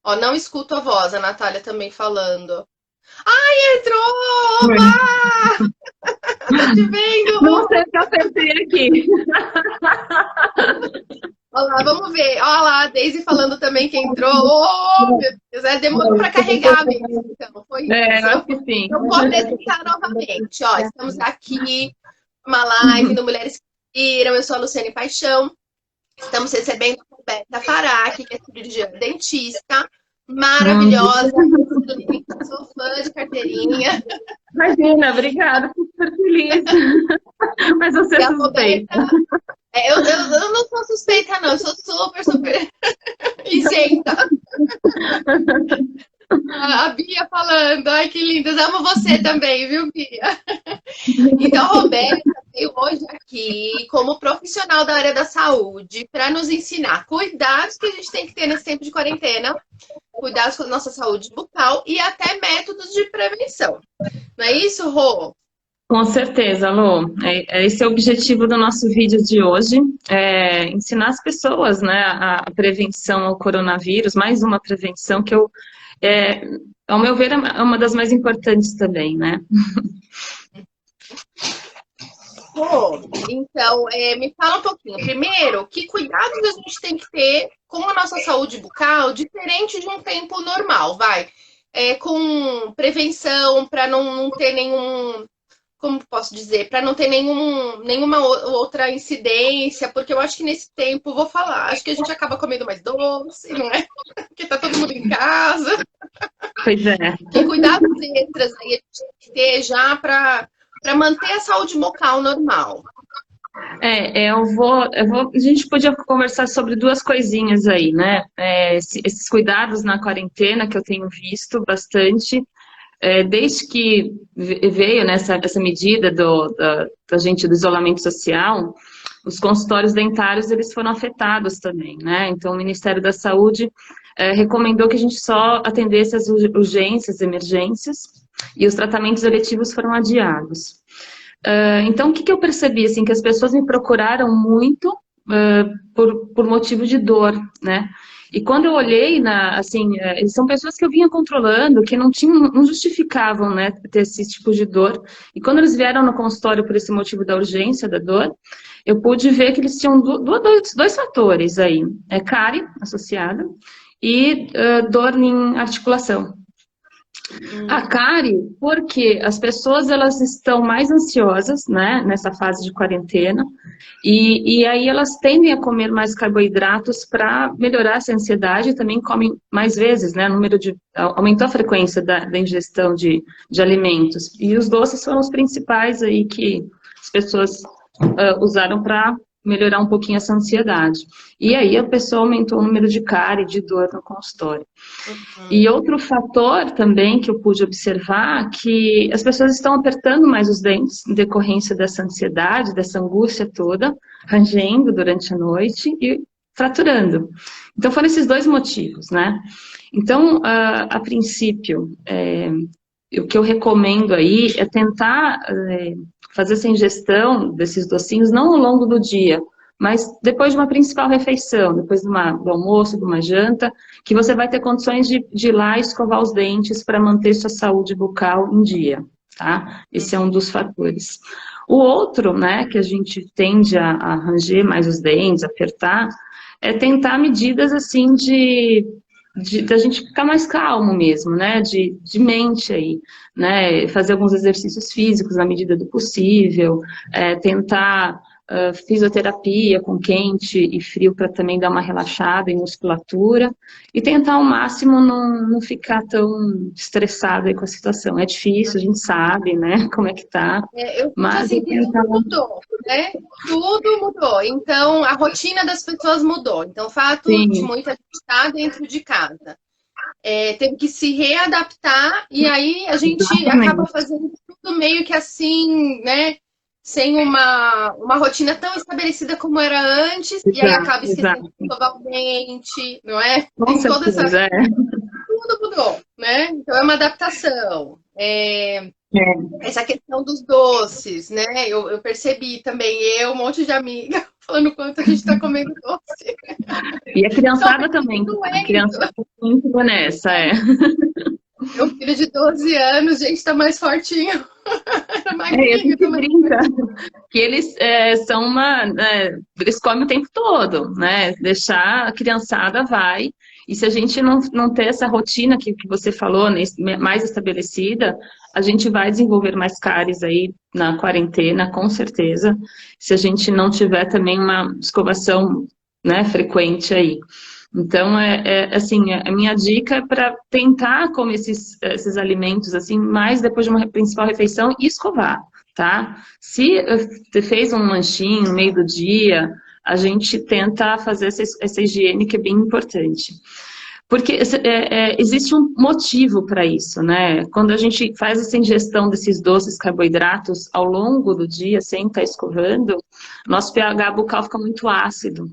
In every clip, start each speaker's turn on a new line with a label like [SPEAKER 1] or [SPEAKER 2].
[SPEAKER 1] Ó, não escuto a voz, a Natália também falando. Ai, entrou! Oba! Tô te vendo,
[SPEAKER 2] Não
[SPEAKER 1] Rô!
[SPEAKER 2] sei o que eu apertei aqui.
[SPEAKER 1] Olha lá, vamos ver. Olha lá, a Daisy falando também que entrou. Oh, meu Deus, demorou para carregar mesmo. Então, foi
[SPEAKER 2] É,
[SPEAKER 1] isso.
[SPEAKER 2] eu acho que sim.
[SPEAKER 1] Eu vou apresentar novamente. Ó, estamos aqui, uma live no Mulheres que Inspiram. Eu sou a Luciane Paixão. Estamos recebendo a Roberta Faraque, que é cirurgiã dentista,
[SPEAKER 2] Hum,
[SPEAKER 1] maravilhosa, excelente, sou fã de carteirinha.
[SPEAKER 2] Imagina, obrigada, fico super feliz. Mas você
[SPEAKER 1] E
[SPEAKER 2] é
[SPEAKER 1] a
[SPEAKER 2] suspeita.
[SPEAKER 1] Roberta, eu não sou suspeita, não, eu sou super, super isenta. A Bia falando, ai que lindas, amo você também, viu, Bia? Então, a Roberta veio hoje aqui como profissional da área da saúde para nos ensinar cuidados que a gente tem que ter nesse tempo de quarentena, cuidados com a nossa saúde bucal e até métodos de prevenção. Não é isso, Rô?
[SPEAKER 2] Com certeza, Lu. Esse é o objetivo do nosso vídeo de hoje, é ensinar as pessoas, né, a prevenção ao coronavírus, mais uma prevenção que é, ao meu ver, é uma das mais importantes também, né?
[SPEAKER 1] Rô, então, me fala um pouquinho. Primeiro, que cuidados a gente tem que ter com a nossa saúde bucal, diferente de um tempo normal, vai? Com prevenção, para não ter nenhum, como posso dizer, para não ter nenhuma outra incidência, porque eu acho que nesse tempo, vou falar, acho que a gente acaba comendo mais doce, não é? Porque tá todo mundo em casa.
[SPEAKER 2] Pois é.
[SPEAKER 1] Que cuidados extras aí a gente tem que ter já para manter a saúde bucal normal?
[SPEAKER 2] A gente podia conversar sobre duas coisinhas aí, né? Esses cuidados na quarentena que eu tenho visto bastante, desde que veio nessa essa medida da gente do isolamento social, os consultórios dentários eles foram afetados também, né? Então o Ministério da Saúde recomendou que a gente só atendesse as urgências, emergências, e os tratamentos eletivos foram adiados. Então, o que eu percebi, assim, que as pessoas me procuraram muito por motivo de dor, né? E quando eu olhei, assim, são pessoas que eu vinha controlando, que não justificavam, né, ter esse tipo de dor. E quando eles vieram no consultório por esse motivo da urgência, da dor, eu pude ver que eles tinham dois fatores aí. Cárie associada e dor em articulação. A
[SPEAKER 1] Hum,
[SPEAKER 2] cárie, porque as pessoas elas estão mais ansiosas, né, nessa fase de quarentena, e aí elas tendem a comer mais carboidratos para melhorar essa ansiedade e também comem mais vezes, né, aumentou a frequência da ingestão de alimentos. E os doces foram os principais aí que as pessoas usaram para melhorar um pouquinho essa ansiedade. E aí a pessoa aumentou o número de cárie, de dor no consultório. E
[SPEAKER 1] uhum.
[SPEAKER 2] outro fator também que eu pude observar, que as pessoas estão apertando mais os dentes em decorrência dessa ansiedade, dessa angústia toda, rangendo durante a noite e fraturando. Então foram esses dois motivos, né? Então, a princípio, o que eu recomendo aí é tentar fazer essa ingestão desses docinhos não ao longo do dia, mas depois de uma principal refeição, depois do almoço, de uma janta, que você vai ter condições de ir lá e escovar os dentes para manter sua saúde bucal em dia, tá? Esse é um dos fatores. O outro, né, que a gente tende a ranger mais os dentes, apertar, é tentar medidas assim da gente ficar mais calmo mesmo, né, de mente aí, né, fazer alguns exercícios físicos na medida do possível, tentar fisioterapia com quente e frio para também dar uma relaxada em musculatura e tentar ao máximo não ficar tão estressado aí com a situação. É difícil, a gente sabe, né, como é que tá,
[SPEAKER 1] Eu sinto
[SPEAKER 2] mas
[SPEAKER 1] assim
[SPEAKER 2] eu
[SPEAKER 1] que
[SPEAKER 2] tentar...
[SPEAKER 1] tudo mudou, né? Tudo mudou. Então, a rotina das pessoas mudou. Então, o fato de
[SPEAKER 2] Sim,
[SPEAKER 1] muita gente estar dentro de casa, teve que se readaptar, e aí a gente acaba
[SPEAKER 2] exatamente,
[SPEAKER 1] fazendo tudo meio que assim, né? Sem uma rotina tão estabelecida como era antes, e aí
[SPEAKER 2] exato,
[SPEAKER 1] acaba esquecendo de
[SPEAKER 2] exato.
[SPEAKER 1] escovar o dente, não é?
[SPEAKER 2] Com
[SPEAKER 1] Tem toda essa.
[SPEAKER 2] certeza,
[SPEAKER 1] Tudo mudou, né? Então é uma adaptação.
[SPEAKER 2] é.
[SPEAKER 1] Essa questão dos doces, né? Eu percebi também, um monte de amiga. falando o quanto a gente está comendo doce.
[SPEAKER 2] E a criançada
[SPEAKER 1] Então,
[SPEAKER 2] também. A
[SPEAKER 1] doendo.
[SPEAKER 2] criançada tá muito nessa,
[SPEAKER 1] Meu filho de 12 anos, gente, tá mais fortinho. Era
[SPEAKER 2] A
[SPEAKER 1] magrinho,
[SPEAKER 2] gente
[SPEAKER 1] tá mais
[SPEAKER 2] brinca
[SPEAKER 1] fortinho.
[SPEAKER 2] que eles são eles comem o tempo todo, né? Deixar a criançada vai. E se a gente não ter essa rotina que você falou, né, mais estabelecida, a gente vai desenvolver mais cáries aí na quarentena, com certeza, se a gente não tiver também uma escovação, né, frequente aí. Então, assim, a minha dica é para tentar comer esses alimentos, assim, mais depois de uma principal refeição e escovar, tá? Se você fez um lanchinho no meio do dia, a gente tenta fazer essa higiene que é bem importante. Porque existe um motivo para isso, né? Quando a gente faz essa ingestão desses doces carboidratos ao longo do dia, sem estar escovando, nosso pH bucal fica muito ácido.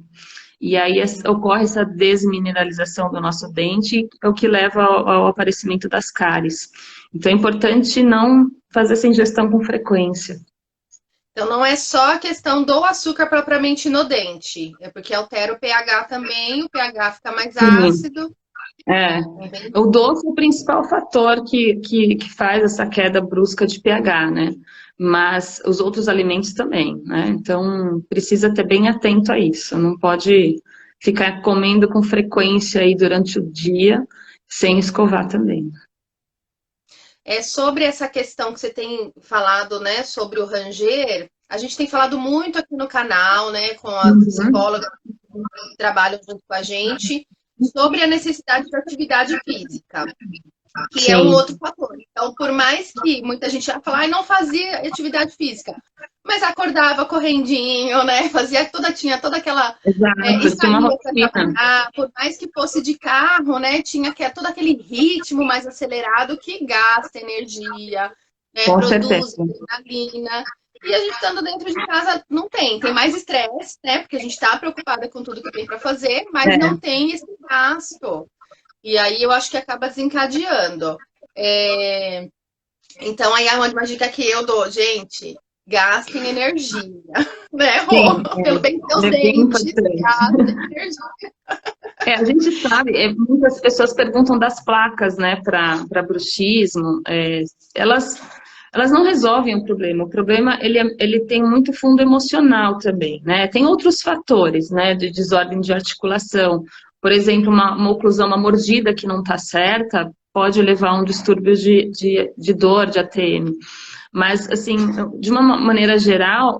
[SPEAKER 2] E aí ocorre essa desmineralização do nosso dente, é o que leva ao aparecimento das cáries. Então é importante não fazer essa ingestão com frequência.
[SPEAKER 1] Então, não é só a questão do açúcar propriamente no dente, é porque altera o pH também, o pH fica mais
[SPEAKER 2] Sim,
[SPEAKER 1] ácido.
[SPEAKER 2] é.
[SPEAKER 1] Entende?
[SPEAKER 2] O doce é o principal fator que faz essa queda brusca de pH, né? Mas os outros alimentos também, né? Então, precisa ter bem atento a isso. Não pode ficar comendo com frequência aí durante o dia, sem escovar também.
[SPEAKER 1] É sobre essa questão que você tem falado, né, sobre o ranger, a gente tem falado muito aqui no canal, né, com as
[SPEAKER 2] Uhum.
[SPEAKER 1] psicólogas que trabalham junto com a gente, sobre a necessidade de atividade física, que é um
[SPEAKER 2] Sim,
[SPEAKER 1] outro fator. Então, por mais que muita gente já fala, não fazia atividade física, mas acordava correndinho, né? Fazia toda, tinha toda aquela. E
[SPEAKER 2] exato. Tinha uma
[SPEAKER 1] saía para
[SPEAKER 2] rotina,
[SPEAKER 1] trabalhar, por mais que fosse de carro, né? Tinha todo aquele ritmo mais acelerado que gasta energia, né?
[SPEAKER 2] com
[SPEAKER 1] Produz
[SPEAKER 2] certeza.
[SPEAKER 1] adrenalina. E a gente estando dentro de casa não tem. Tem mais estresse, né? Porque a gente está preocupada com tudo que tem para fazer, mas
[SPEAKER 2] É,
[SPEAKER 1] não tem esse gasto. E aí eu acho que acaba desencadeando. É, Então, aí é uma dica que eu dou, gente, gastem energia, né, Rô?
[SPEAKER 2] sim,
[SPEAKER 1] Pelo bem dos seus
[SPEAKER 2] é bem
[SPEAKER 1] dentes,
[SPEAKER 2] importante.
[SPEAKER 1] gastem energia.
[SPEAKER 2] A gente sabe, muitas pessoas perguntam das placas, né, para bruxismo, elas não resolvem o problema ele tem muito fundo emocional também, né, tem outros fatores, né, de desordem de articulação, por exemplo, uma oclusão, uma mordida que não está certa, pode levar a um distúrbio de dor, de ATM, mas, assim, de uma maneira geral,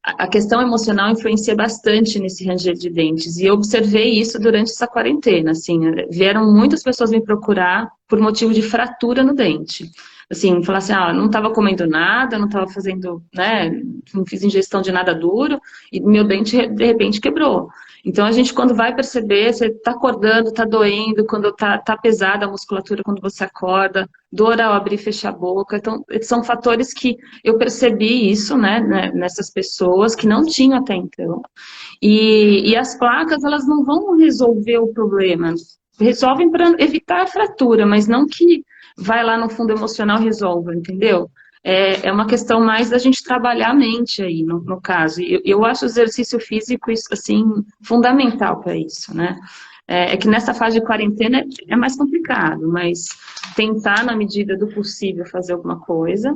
[SPEAKER 2] a questão emocional influencia bastante nesse ranger de dentes. E eu observei isso durante essa quarentena, assim, vieram muitas pessoas me procurar por motivo de fratura no dente. Assim, falar assim, não estava comendo nada, não estava fazendo, né, não fiz ingestão de nada duro, e meu dente, de repente, quebrou. Então, a gente, quando vai perceber, você está acordando, está doendo, quando tá pesada a musculatura, quando você acorda, dor ao abrir e fechar a boca. Então, são fatores que eu percebi isso, né, nessas pessoas que não tinham até então. E as placas, elas não vão resolver o problema. Resolvem para evitar a fratura, mas não que vai lá no fundo emocional e resolva, entendeu? É uma questão mais da gente trabalhar a mente aí, no caso. E eu acho o exercício físico, isso, assim, fundamental para isso, né? É que nessa fase de quarentena é mais complicado, mas tentar, na medida do possível, fazer alguma coisa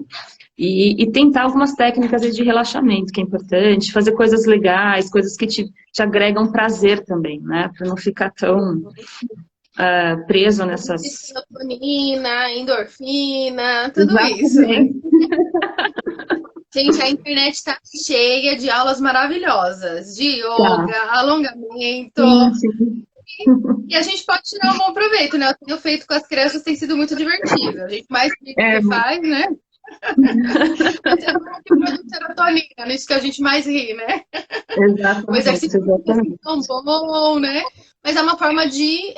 [SPEAKER 2] e tentar algumas técnicas de relaxamento, que é importante, fazer coisas legais, coisas que te agregam prazer também, né? Para não ficar tão preso nessas.
[SPEAKER 1] Serotonina, endorfina, tudo isso, né?
[SPEAKER 2] Exatamente.
[SPEAKER 1] Gente, a internet está cheia de aulas maravilhosas, de
[SPEAKER 2] Tá.
[SPEAKER 1] yoga, alongamento,
[SPEAKER 2] Sim, sim.
[SPEAKER 1] e a gente pode tirar um bom proveito, né? Eu tenho feito com as crianças, tem sido muito divertido. A gente mais ri do
[SPEAKER 2] É,
[SPEAKER 1] que faz, né? Mas é bom que produz serotonina, nisso que a gente mais ri, né? O
[SPEAKER 2] exatamente,
[SPEAKER 1] exercício é
[SPEAKER 2] exatamente.
[SPEAKER 1] tão bom, né? Mas é uma forma de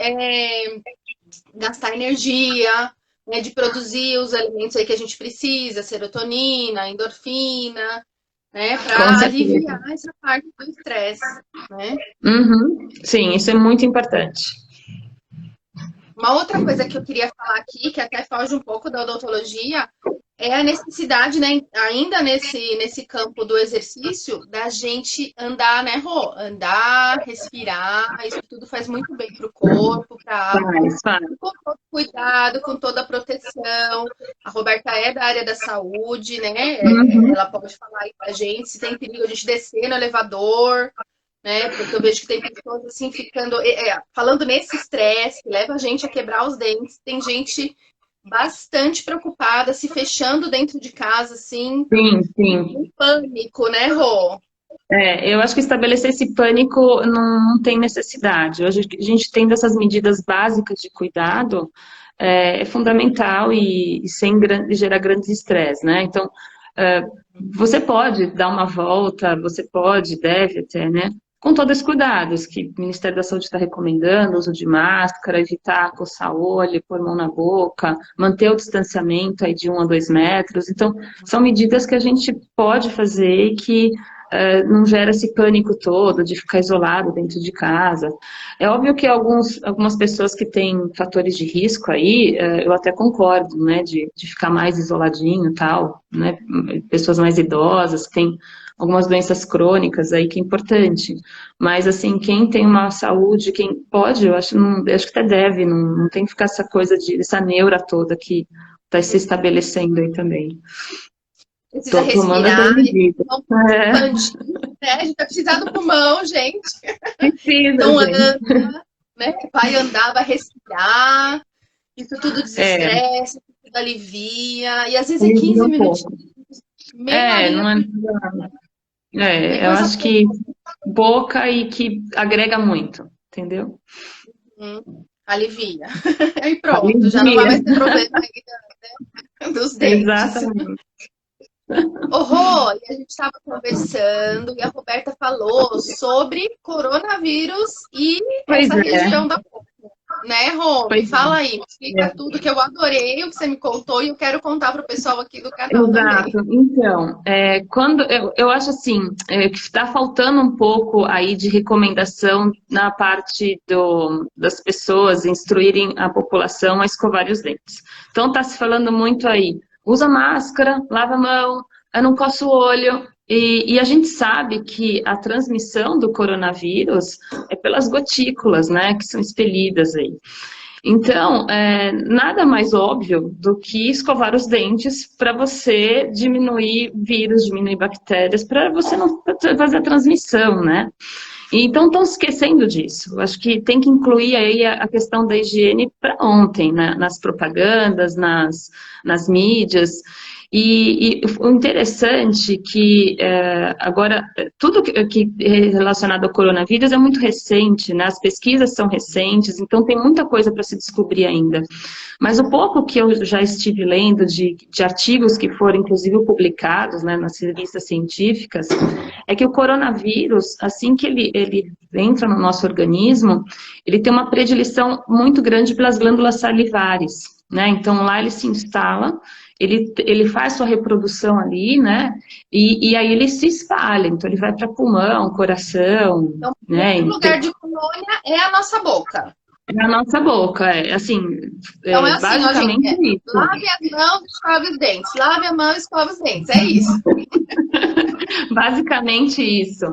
[SPEAKER 1] gastar energia, né? De produzir os alimentos aí que a gente precisa, serotonina, endorfina, né?
[SPEAKER 2] Com
[SPEAKER 1] Para
[SPEAKER 2] certeza.
[SPEAKER 1] aliviar essa parte do estresse, né?
[SPEAKER 2] Uhum. Sim, isso é muito importante.
[SPEAKER 1] Uma outra coisa que eu queria falar aqui, que até foge um pouco da odontologia, é a necessidade, né, ainda nesse campo do exercício, da gente andar, né, Rô? Andar, respirar, isso tudo faz muito bem para o corpo, para a alma,
[SPEAKER 2] Faz.
[SPEAKER 1] com todo cuidado, com toda a proteção. A Roberta é da área da saúde, né?
[SPEAKER 2] Uhum.
[SPEAKER 1] Ela pode falar aí pra gente se tem perigo a gente descer no elevador, né? Porque eu vejo que tem pessoas assim ficando, falando nesse estresse que leva a gente a quebrar os dentes. Tem gente bastante preocupada, se fechando dentro de casa, assim,
[SPEAKER 2] Sim, sim.
[SPEAKER 1] em pânico, né, Rô?
[SPEAKER 2] Eu acho que estabelecer esse pânico não tem necessidade. Hoje a gente tendo essas medidas básicas de cuidado é fundamental e sem gerar grandes estresse, né? Então, é, você pode dar uma volta, você pode, deve até, né? Com todos os cuidados que o Ministério da Saúde está recomendando, uso de máscara, evitar coçar o olho, pôr mão na boca, manter o distanciamento aí de 1 a 2 metros. Então, são medidas que a gente pode fazer e que não gera esse pânico todo de ficar isolado dentro de casa. É óbvio que algumas pessoas que têm fatores de risco aí, eu até concordo, né, de ficar mais isoladinho e tal, né, pessoas mais idosas, que têm algumas doenças crônicas aí que é importante, mas assim, quem tem uma saúde, quem pode, eu acho, acho que até deve, não tem que ficar essa coisa essa neura toda que está se estabelecendo aí também.
[SPEAKER 1] Precisa
[SPEAKER 2] Estou tomando
[SPEAKER 1] respirar,
[SPEAKER 2] essas medidas.
[SPEAKER 1] não
[SPEAKER 2] É,
[SPEAKER 1] expandir, né? A gente vai precisar do pulmão, gente.
[SPEAKER 2] precisa,
[SPEAKER 1] Então
[SPEAKER 2] gente.
[SPEAKER 1] anda, né? Vai andar, vai respirar. Isso tudo
[SPEAKER 2] É,
[SPEAKER 1] desestressa, isso tudo alivia. E às vezes é
[SPEAKER 2] alivia
[SPEAKER 1] 15
[SPEAKER 2] um
[SPEAKER 1] minutos,
[SPEAKER 2] pouco.
[SPEAKER 1] meia horinha
[SPEAKER 2] Não é.
[SPEAKER 1] por dia. Tem
[SPEAKER 2] Eu
[SPEAKER 1] coisa
[SPEAKER 2] acho que pouca e que agrega muito, entendeu?
[SPEAKER 1] alivia. E pronto, já não vai
[SPEAKER 2] Alivia,
[SPEAKER 1] mais ter problema aí dos dentes.
[SPEAKER 2] exatamente.
[SPEAKER 1] Ô, Rô, e a gente estava conversando e a Roberta falou sobre coronavírus e
[SPEAKER 2] Pois
[SPEAKER 1] essa
[SPEAKER 2] é,
[SPEAKER 1] região da boca, né, Rô? Me
[SPEAKER 2] pois
[SPEAKER 1] fala aí, me explica
[SPEAKER 2] é.
[SPEAKER 1] tudo que eu adorei o que você me contou e eu quero contar para o pessoal aqui do canal também.
[SPEAKER 2] Exato. Então, quando eu acho assim, que está faltando um pouco aí de recomendação na parte das pessoas instruírem a população a escovar os dentes. Então, está se falando muito aí, usa máscara, lava a mão, não coça o olho. E a gente sabe que a transmissão do coronavírus é pelas gotículas, né, que são expelidas aí. Então, nada mais óbvio do que escovar os dentes para você diminuir vírus, diminuir bactérias, para você não fazer a transmissão, né? Então, estão esquecendo disso. Acho que tem que incluir aí a questão da higiene para ontem, né? Nas propagandas, nas mídias. E o interessante que agora tudo que é relacionado ao coronavírus é muito recente, né? As pesquisas são recentes, então tem muita coisa para se descobrir ainda. Mas o pouco que eu já estive lendo de artigos que foram inclusive publicados, né, nas revistas científicas, é que o coronavírus, assim que ele entra no nosso organismo, ele tem uma predileção muito grande pelas glândulas salivares, né? Então lá ele se instala, ele faz sua reprodução ali, né? E aí ele se espalha, então ele vai para pulmão, coração,
[SPEAKER 1] Então, o
[SPEAKER 2] né?
[SPEAKER 1] primeiro lugar de colônia é a nossa boca.
[SPEAKER 2] Na nossa boca, assim,
[SPEAKER 1] Então é assim, ó, gente,
[SPEAKER 2] basicamente isso.
[SPEAKER 1] lave as mãos, escove os dentes. Lave a mão, escove os dentes. É isso.
[SPEAKER 2] Basicamente isso.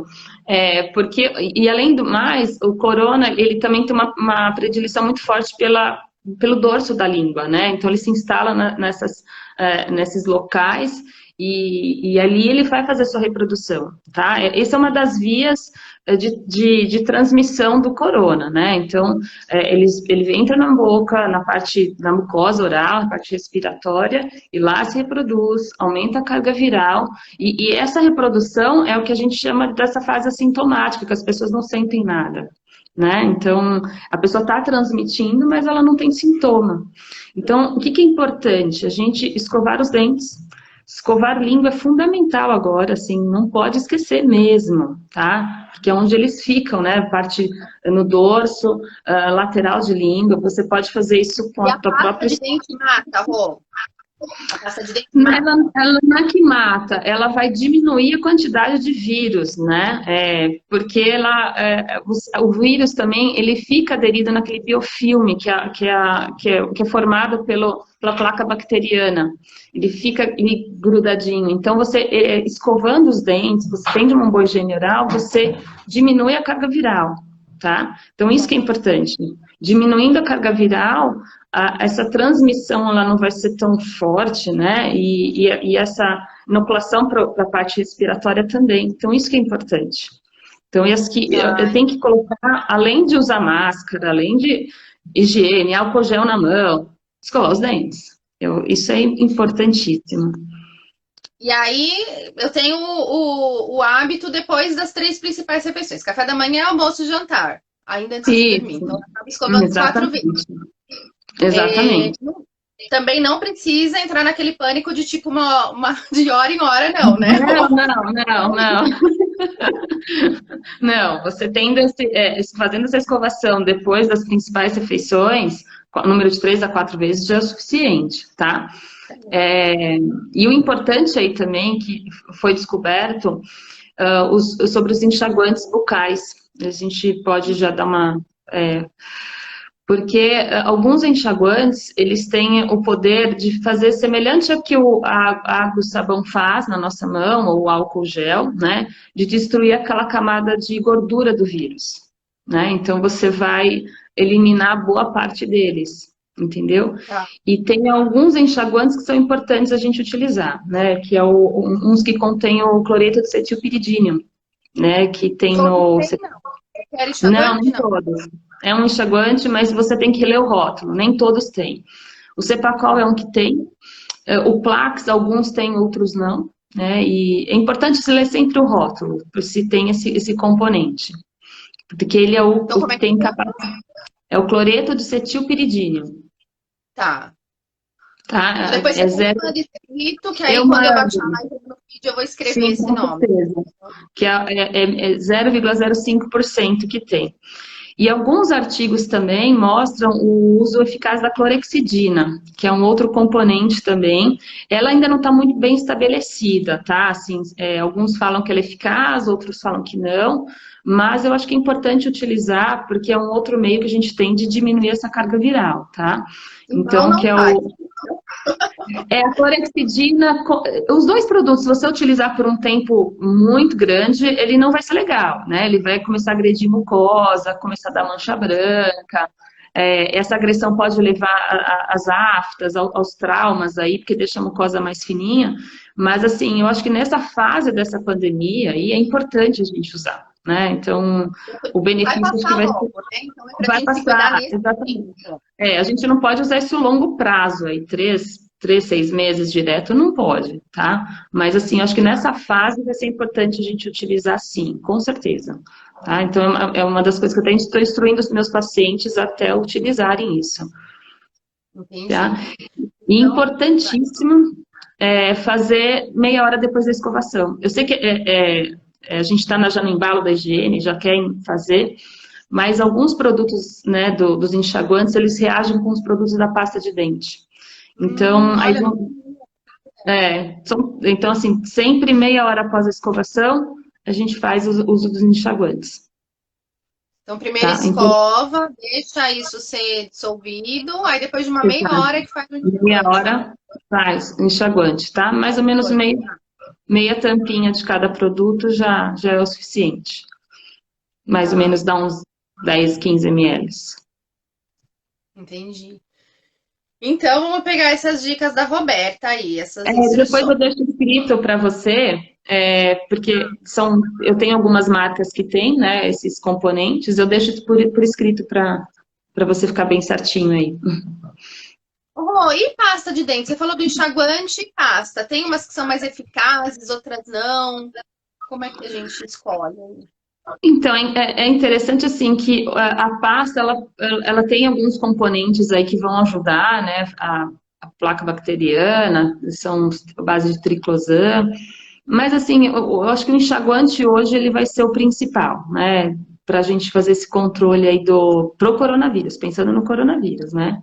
[SPEAKER 2] Porque, e além do mais, o corona, ele também tem uma predileção muito forte pelo dorso da língua, né? Então ele se instala nesses locais e ali ele vai fazer sua reprodução, tá? Essa é uma das vias de transmissão do corona, né? Então, ele entra na boca, na mucosa oral, na parte respiratória, e lá se reproduz, aumenta a carga viral, e essa reprodução é o que a gente chama dessa fase assintomática, que as pessoas não sentem nada, né? Então, a pessoa está transmitindo, mas ela não tem sintoma. Então, o que é importante? A gente escovar os dentes. Escovar língua é fundamental agora, assim, não pode esquecer mesmo, tá? Porque é onde eles ficam, né? Parte no dorso, lateral de língua, você pode fazer isso com
[SPEAKER 1] E
[SPEAKER 2] a
[SPEAKER 1] a
[SPEAKER 2] tua
[SPEAKER 1] pasta
[SPEAKER 2] própria.
[SPEAKER 1] de dente mata, Rô. A pasta de dente mata.
[SPEAKER 2] Ela não é que mata, ela vai diminuir a quantidade de vírus, né? Porque o vírus também, ele fica aderido naquele biofilme que é formado pela placa bacteriana. Ele fica ali grudadinho. Então, você, escovando os dentes, você tendo uma boa higiene oral, você diminui a carga viral, tá? Então, isso que é importante. Diminuindo a carga viral, essa transmissão ela não vai ser tão forte, né? E essa inoculação para a parte respiratória também. Então, isso que é importante. Então, isso que eu tenho que colocar, além de usar máscara, além de higiene, álcool gel na mão, escovar os dentes. Isso é importantíssimo.
[SPEAKER 1] E aí, eu tenho o hábito depois das 3 principais refeições: café da manhã, almoço e jantar. Ainda antes de dormir. Então, eu acabo escovando 4 vezes.
[SPEAKER 2] Exatamente.
[SPEAKER 1] Também não precisa entrar naquele pânico de tipo de hora em hora, não, né?
[SPEAKER 2] Não. Não, você fazendo essa escovação depois das principais refeições, número de 3 a 4 vezes já é o suficiente, tá? E o importante aí também, que foi descoberto, sobre os enxaguantes bucais. A gente pode já dar uma... porque alguns enxaguantes, eles têm o poder de fazer semelhante ao que a água e o sabão faz na nossa mão, ou o álcool gel, né? De destruir aquela camada de gordura do vírus, né? Então, você vai eliminar boa parte deles, entendeu? E tem alguns enxaguantes que são importantes a gente utilizar, né? Que é uns que contêm o cloreto de cetilpiridínio, né? Que tem no... Não, nem todos. É um enxaguante, mas você tem que ler o rótulo, nem todos têm. O Cepacol é um que tem, o Plax, alguns têm, outros não, né? E é importante você ler sempre o rótulo, se tem esse componente. Porque ele é o que tem capacidade. É o cloreto de cetilpiridímio.
[SPEAKER 1] Tá.
[SPEAKER 2] Tá?
[SPEAKER 1] Depois você manda escrito, que aí quando eu baixar mais no vídeo eu vou escrever esse nome. Certeza.
[SPEAKER 2] Que é 0,05% que tem. E alguns artigos também mostram o uso eficaz da clorexidina, que é um outro componente também. Ela ainda não está muito bem estabelecida, tá? Assim, alguns falam que ela é eficaz, outros falam que não, mas eu acho que é importante utilizar, porque é um outro meio que a gente tem de diminuir essa carga viral, tá? Então que é a clorexidina, os dois produtos, se você utilizar por um tempo muito grande, ele não vai ser legal, né? Ele vai começar a agredir mucosa, começar a dar mancha branca. Essa agressão pode levar às aftas, aos traumas aí, porque deixa a mucosa mais fininha. Mas, assim, eu acho que nessa fase dessa pandemia aí é importante a gente usar, né? Então, o benefício que vai
[SPEAKER 1] logo, né? Então,
[SPEAKER 2] vai passar, exatamente. A gente não pode usar isso a longo prazo aí, 3, 6 meses direto, não pode, tá? Mas, assim, acho que nessa fase vai ser importante a gente utilizar sim, com certeza. Tá? Então, é uma das coisas que eu estou instruindo os meus pacientes até utilizarem isso. Tá? E importantíssimo fazer meia hora depois da escovação. Eu sei que a gente está já no embalo da higiene, já querem fazer, mas alguns produtos, né, dos enxaguantes, eles reagem com os produtos da pasta de dente. Então, então, assim, sempre meia hora após a escovação, a gente faz o uso dos enxaguantes.
[SPEAKER 1] Então, primeiro escova, deixa isso ser dissolvido, aí depois de uma meia hora que faz o enxaguante.
[SPEAKER 2] Meia hora faz o enxaguante, tá? Mais ou menos meia tampinha de cada produto já é o suficiente. Mais ou menos dá uns 10, 15 ml.
[SPEAKER 1] Entendi. Então, vamos pegar essas dicas da Roberta aí,
[SPEAKER 2] depois eu deixo escrito para você, porque eu tenho algumas marcas que tem, né, esses componentes, eu deixo por escrito para você ficar bem certinho aí.
[SPEAKER 1] E pasta de dente? Você falou do enxaguante e pasta. Tem umas que são mais eficazes, outras não. Como é que a gente escolhe?
[SPEAKER 2] Então, é interessante assim que a pasta, ela tem alguns componentes aí que vão ajudar, né, a placa bacteriana, são a base de triclosan, mas assim, eu acho que o enxaguante hoje ele vai ser o principal, né, para a gente fazer esse controle aí pro coronavírus, pensando no coronavírus, né.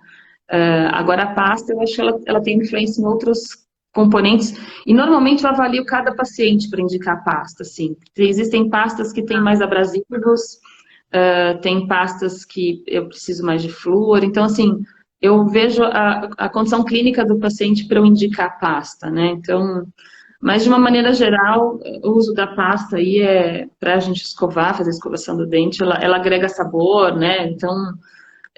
[SPEAKER 2] Agora, a pasta, eu acho que ela tem influência em outros componentes, e normalmente eu avalio cada paciente para indicar a pasta, assim. Existem pastas que têm mais abrasivos, tem pastas que eu preciso mais de flúor, então, assim, eu vejo a condição clínica do paciente para eu indicar a pasta, né? Então, mas de uma maneira geral, o uso da pasta aí é para a gente escovar, fazer a escovação do dente, ela agrega sabor, né? Então,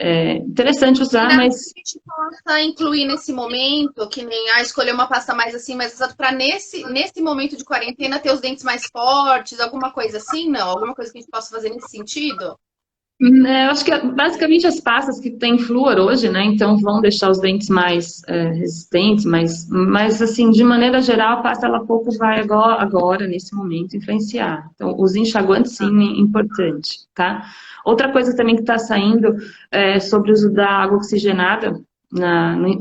[SPEAKER 2] é interessante usar,
[SPEAKER 1] Nada que
[SPEAKER 2] mas
[SPEAKER 1] a gente possa incluir nesse momento, que nem escolher uma pasta mais assim, mais usada para nesse momento de quarentena ter os dentes mais fortes, alguma coisa assim, não? Alguma coisa que a gente possa fazer nesse sentido?
[SPEAKER 2] eu acho que basicamente as pastas que têm flúor hoje, né, então vão deixar os dentes mais resistentes, mas assim, de maneira geral, a pasta ela pouco vai agora, nesse momento, influenciar. Então, os enxaguantes, sim, é importante, tá? Outra coisa também que está saindo é sobre o uso da água oxigenada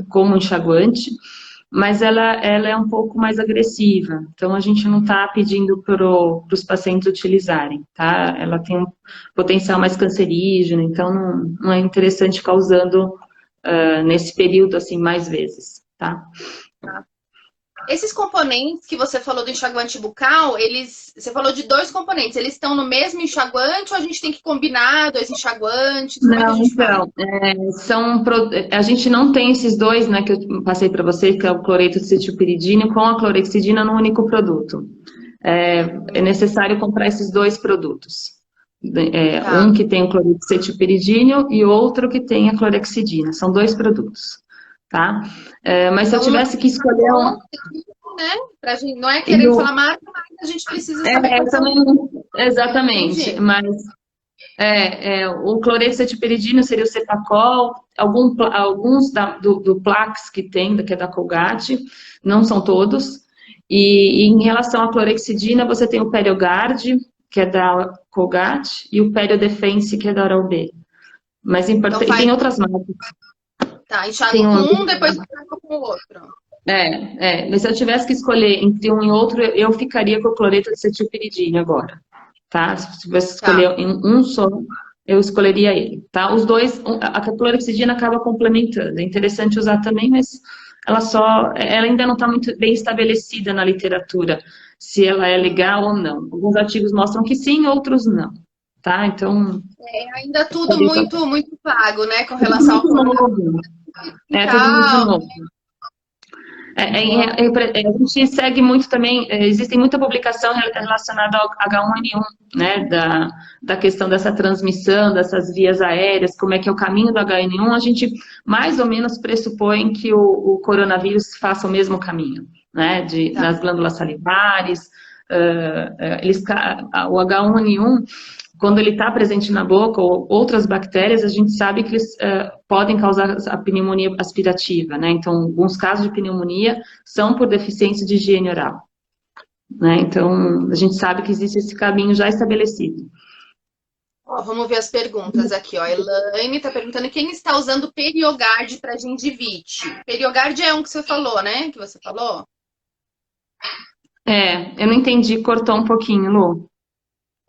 [SPEAKER 2] como enxaguante, mas ela é um pouco mais agressiva, então a gente não está pedindo para os pacientes utilizarem, tá? Ela tem um potencial mais cancerígeno, então não é interessante ficar usando nesse período, assim, mais vezes, tá?
[SPEAKER 1] Esses componentes que você falou do enxaguante bucal, você falou de dois componentes, eles estão no mesmo enxaguante ou a gente tem que combinar dois enxaguantes? Como é que a
[SPEAKER 2] Não,
[SPEAKER 1] gente faz?
[SPEAKER 2] então, a gente não tem esses dois, né, que eu passei para você, que é o cloreto de cetilpiridina com a clorexidina no único produto. É necessário comprar esses dois produtos.
[SPEAKER 1] Tá.
[SPEAKER 2] Um que tem o cloreto de cetilpiridina e outro que tem a clorexidina. São dois produtos, tá? Mas se eu
[SPEAKER 1] Então, uma
[SPEAKER 2] tivesse que escolher um...
[SPEAKER 1] né? Pra gente, não é
[SPEAKER 2] E
[SPEAKER 1] querendo
[SPEAKER 2] o,
[SPEAKER 1] falar marca, mas a gente precisa saber quais são.
[SPEAKER 2] também, exatamente,
[SPEAKER 1] Entendi.
[SPEAKER 2] mas o cloreto de cetilperidina seria o Cepacol, alguns do Plax que tem, que é da Colgate, não são todos. E em relação à clorexidina, você tem o Periogard, que é da Colgate, e o Periodefense, que é da Oral-B. Mas
[SPEAKER 1] Então
[SPEAKER 2] e
[SPEAKER 1] faz,
[SPEAKER 2] tem outras marcas.
[SPEAKER 1] tá, enxágua
[SPEAKER 2] Tem
[SPEAKER 1] com
[SPEAKER 2] um,
[SPEAKER 1] um, depois enxágua com o outro.
[SPEAKER 2] mas se eu tivesse que escolher entre um e outro, eu ficaria com o cloreto de cetilperidina agora, tá? Se tivesse que
[SPEAKER 1] Tá.
[SPEAKER 2] escolher um só, eu escolheria ele, tá? Os dois, a clorexidina acaba complementando. É interessante usar também, mas ela ainda não está muito bem estabelecida na literatura, se ela é legal ou não. Alguns artigos mostram que sim, outros não, tá? Então,
[SPEAKER 1] Ainda tudo muito, muito vago, né, com
[SPEAKER 2] é tudo
[SPEAKER 1] relação ao
[SPEAKER 2] muito
[SPEAKER 1] coronavírus
[SPEAKER 2] novo.
[SPEAKER 1] e
[SPEAKER 2] É tudo muito
[SPEAKER 1] tal.
[SPEAKER 2] novo. A gente segue muito também, existem muita publicação relacionada ao H1N1, né, da questão dessa transmissão, dessas vias aéreas, como é que é o caminho do H1N1, a gente mais ou menos pressupõe que o coronavírus faça o mesmo caminho, né,
[SPEAKER 1] Tá.
[SPEAKER 2] nas glândulas salivares, o H1N1, quando ele está presente na boca ou outras bactérias, a gente sabe que eles podem causar a pneumonia aspirativa, né? Então, alguns casos de pneumonia são por deficiência de higiene oral, né? Então, a gente sabe que existe esse caminho já estabelecido.
[SPEAKER 1] Ó, vamos ver as perguntas aqui, ó. A Elaine está perguntando quem está usando Periogard para gengivite. Periogard é um que você falou, né? Que você falou?
[SPEAKER 2] Eu não entendi, cortou um pouquinho, Lu.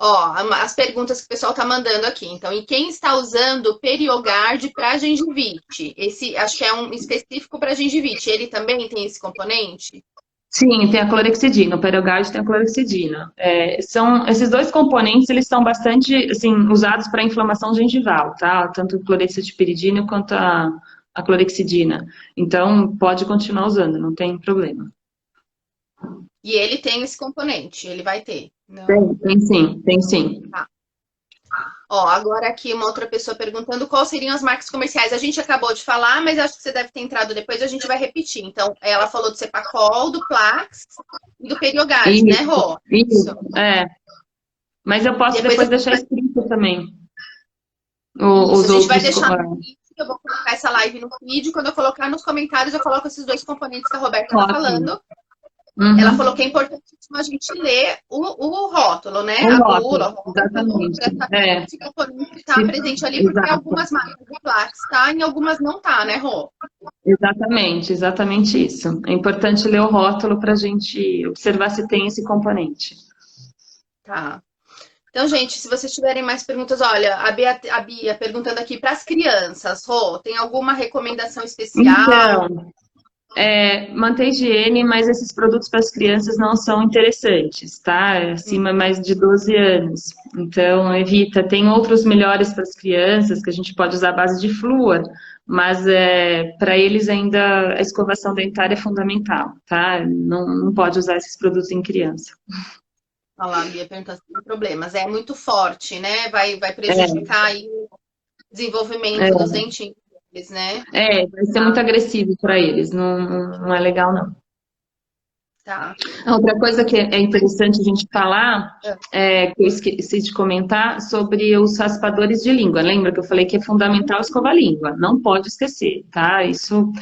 [SPEAKER 1] Ó, as perguntas que o pessoal tá mandando aqui. Então, e quem está usando Periogard para gengivite? Esse, acho que é um específico para gengivite. Ele também tem esse componente?
[SPEAKER 2] Sim, tem a clorexidina, o Perogard tem a clorexidina. Esses dois componentes, eles são bastante, assim, usados para inflamação gengival, tá? Tanto o clorexidina quanto a clorexidina. Então, pode continuar usando, não tem problema.
[SPEAKER 1] E ele tem esse componente, ele vai ter. Não.
[SPEAKER 2] Tem sim, tem sim.
[SPEAKER 1] Tá. Ó, agora aqui uma outra pessoa perguntando quais seriam as marcas comerciais. A gente acabou de falar, mas acho que você deve ter entrado depois, a gente vai repetir. Então, ela falou do Cepacol, do Plax e do Periogard, né,
[SPEAKER 2] Isso,
[SPEAKER 1] Rô?
[SPEAKER 2] isso, Mas eu posso
[SPEAKER 1] Depois
[SPEAKER 2] depois deixar escrito também
[SPEAKER 1] isso, a
[SPEAKER 2] os
[SPEAKER 1] gente vai
[SPEAKER 2] outros.
[SPEAKER 1] deixar no feed, eu vou colocar essa live no feed, quando eu colocar nos comentários, eu coloco esses dois componentes que a Roberta tá
[SPEAKER 2] Ótimo.
[SPEAKER 1] falando. Ela falou que
[SPEAKER 2] Uhum.
[SPEAKER 1] é importantíssimo a gente ler o rótulo, né?
[SPEAKER 2] O
[SPEAKER 1] A
[SPEAKER 2] rótulo,
[SPEAKER 1] bula, o rótulo,
[SPEAKER 2] exatamente.
[SPEAKER 1] para saber se esse componente está presente ali, porque
[SPEAKER 2] Exato.
[SPEAKER 1] algumas marcas do Plax tá, em algumas não tá, né, Rô?
[SPEAKER 2] Exatamente isso. É importante ler o rótulo para a gente observar se tem esse componente.
[SPEAKER 1] Tá. Então, gente, se vocês tiverem mais perguntas, olha, a Bia perguntando aqui para as crianças, Rô, tem alguma recomendação especial?
[SPEAKER 2] Então, manter higiene, mas esses produtos para as crianças não são interessantes, tá? Acima mais de 12 anos. Então, evita. Tem outros melhores para as crianças, que a gente pode usar à base de flúor, mas para eles ainda a escovação dentária é fundamental, tá? Não pode usar esses produtos em criança.
[SPEAKER 1] Olha lá, a Bia perguntando se tem problemas. É muito forte, né? Vai prejudicar aí o desenvolvimento dos dentinhos deles, né?
[SPEAKER 2] Vai ser muito agressivo para eles, não é legal, não.
[SPEAKER 1] Tá.
[SPEAKER 2] Outra coisa que é interessante a gente falar, que eu esqueci de comentar, sobre os raspadores de língua. Lembra que eu falei que é fundamental escovar a língua? Não pode esquecer, tá? Isso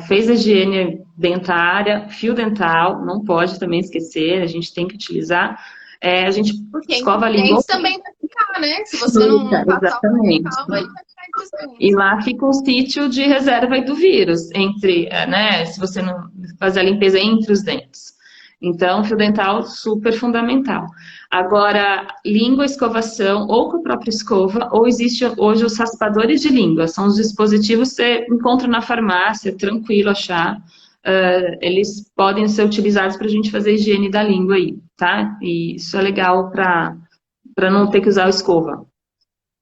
[SPEAKER 2] fez a higiene dentária, fio dental, não pode também esquecer, a gente tem que utilizar. A gente
[SPEAKER 1] Porque
[SPEAKER 2] escova a
[SPEAKER 1] entre os
[SPEAKER 2] língua.
[SPEAKER 1] dentes também vai ficar, né? Se você não passar o fio dental, vai ficar entre os dentes.
[SPEAKER 2] E lá fica um sítio de reserva do vírus, se você não fazer a limpeza entre os dentes. Então, fio dental, super fundamental. Agora, língua, escovação, ou com a própria escova, ou existe hoje os raspadores de língua. São os dispositivos que você encontra na farmácia, tranquilo achar. Eles podem ser utilizados para a gente fazer a higiene da língua aí, tá? E isso é legal para não ter que usar a escova.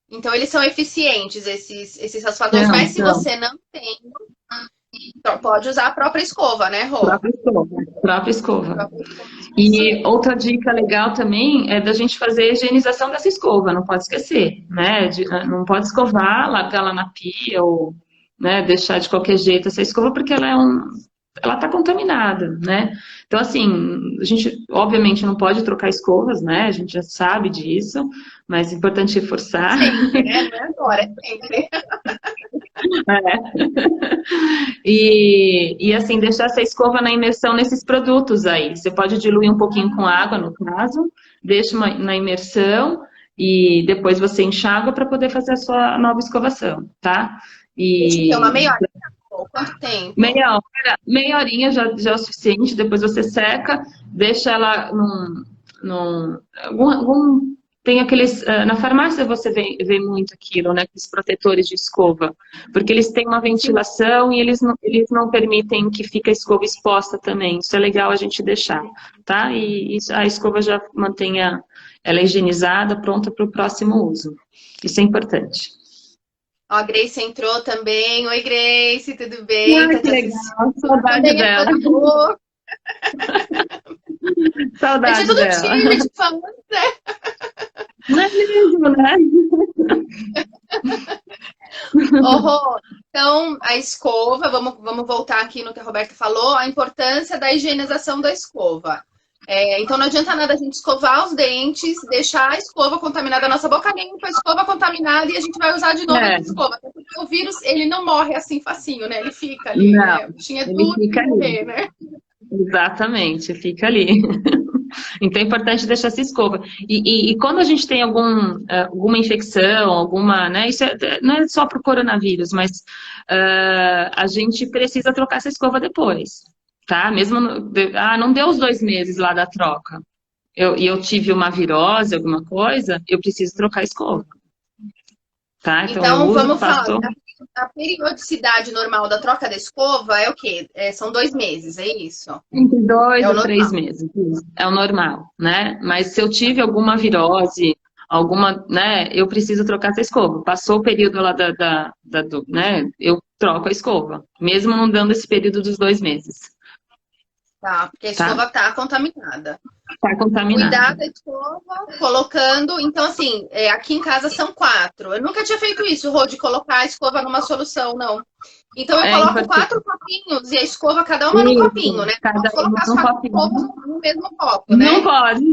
[SPEAKER 1] Então, eles são eficientes, esses raspadores, mas se você não tem, então pode usar a própria escova, né, Rô?
[SPEAKER 2] Própria escova. E outra dica legal também é da gente fazer a higienização dessa escova, não pode esquecer, né? Não pode escovar, largar ela na pia ou, né, deixar de qualquer jeito essa escova, porque ela está contaminada, né? Então, assim, a gente, obviamente, não pode trocar escovas, né? A gente já sabe disso, mas é importante reforçar.
[SPEAKER 1] Sempre, né? Não é agora, é sempre.
[SPEAKER 2] E, assim, deixar essa escova na imersão nesses produtos aí. Você pode diluir um pouquinho com água, no caso, deixa na imersão e depois você enxágua para poder fazer a sua nova escovação, tá?
[SPEAKER 1] Tem uma meia hora. Quanto tempo?
[SPEAKER 2] Meia horinha já é o suficiente, depois você seca, deixa ela tem aqueles, na farmácia você vê muito aquilo, né, os protetores de escova, porque eles têm uma ventilação e eles não permitem que fique a escova exposta também, isso é legal a gente deixar, tá? E a escova já mantenha ela higienizada, pronta para o próximo uso, isso é importante.
[SPEAKER 1] Ó, a Grace entrou também. Oi, Grace, tudo bem?
[SPEAKER 2] Ah, que legal, saudade dela. Saudade
[SPEAKER 1] tudo
[SPEAKER 2] dela.
[SPEAKER 1] time de falando, né?
[SPEAKER 2] Não é mesmo, né?
[SPEAKER 1] Então, a escova, vamos voltar aqui no que a Roberta falou, a importância da higienização da escova. Então não adianta nada a gente escovar os dentes, deixar a escova contaminada, a nossa boca limpa, a escova contaminada e a gente vai usar de novo a escova. Porque o vírus, ele não morre assim facinho, né? Ele fica ali, né? O bichinho é duro de morrer, né?
[SPEAKER 2] Exatamente, fica ali. Então é importante deixar essa escova. E quando a gente tem alguma infecção, alguma, né? Isso não é só para o coronavírus, mas a gente precisa trocar essa escova depois. Tá? Mesmo, não deu os 2 meses lá da troca. Eu tive uma virose, alguma coisa, eu preciso trocar a escova. Tá?
[SPEAKER 1] Então vamos falar. A periodicidade normal da troca da escova é o quê? São 2 meses, é isso?
[SPEAKER 2] Entre 2 a 3 meses. É o normal, né? Mas se eu tive alguma virose, né? Eu preciso trocar essa escova. Passou o período lá né? Eu troco a escova. Mesmo não dando esse período dos 2 meses.
[SPEAKER 1] Tá, porque a escova tá contaminada.
[SPEAKER 2] Tá contaminada.
[SPEAKER 1] Cuidar da escova, colocando... Então, assim, aqui em casa são 4. Eu nunca tinha feito isso, Rô, de colocar a escova numa solução, não. Então, eu coloco 4 copinhos e a escova, cada uma num copinho, né?
[SPEAKER 2] Cada
[SPEAKER 1] colocar
[SPEAKER 2] uma num copinho.
[SPEAKER 1] No mesmo copo, né?
[SPEAKER 2] Não pode.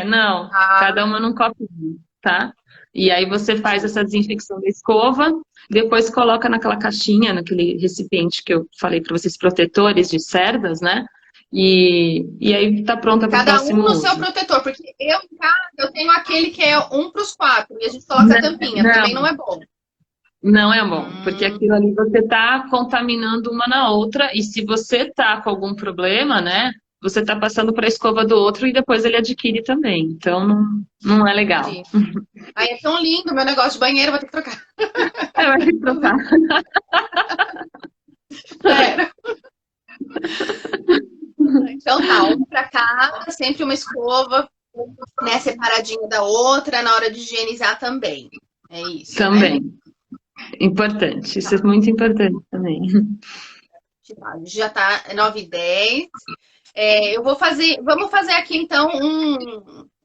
[SPEAKER 2] Não. Cada uma num copinho, tá? E aí você faz essa desinfecção da escova, depois coloca naquela caixinha, naquele recipiente que eu falei para vocês, protetores de cerdas, né? E aí tá pronta para o próximo uso.
[SPEAKER 1] Cada um no seu protetor, porque eu em casa eu tenho aquele que é 1 para os 4 e a gente coloca a tampinha, também não é bom.
[SPEAKER 2] Não é bom, porque aquilo ali você tá contaminando uma na outra e se você tá com algum problema, né? você está passando para a escova do outro e depois ele adquire também. Então, não é legal.
[SPEAKER 1] Entendi. Aí é tão lindo meu negócio de banheiro, vou ter que trocar.
[SPEAKER 2] Vai ter que trocar.
[SPEAKER 1] Sério. Então tá, um pra cá, sempre uma escova, né, separadinha da outra, na hora de higienizar também. É isso,
[SPEAKER 2] Também.
[SPEAKER 1] né?
[SPEAKER 2] Importante. Isso é muito importante também.
[SPEAKER 1] Já tá 9h10. Vamos fazer aqui então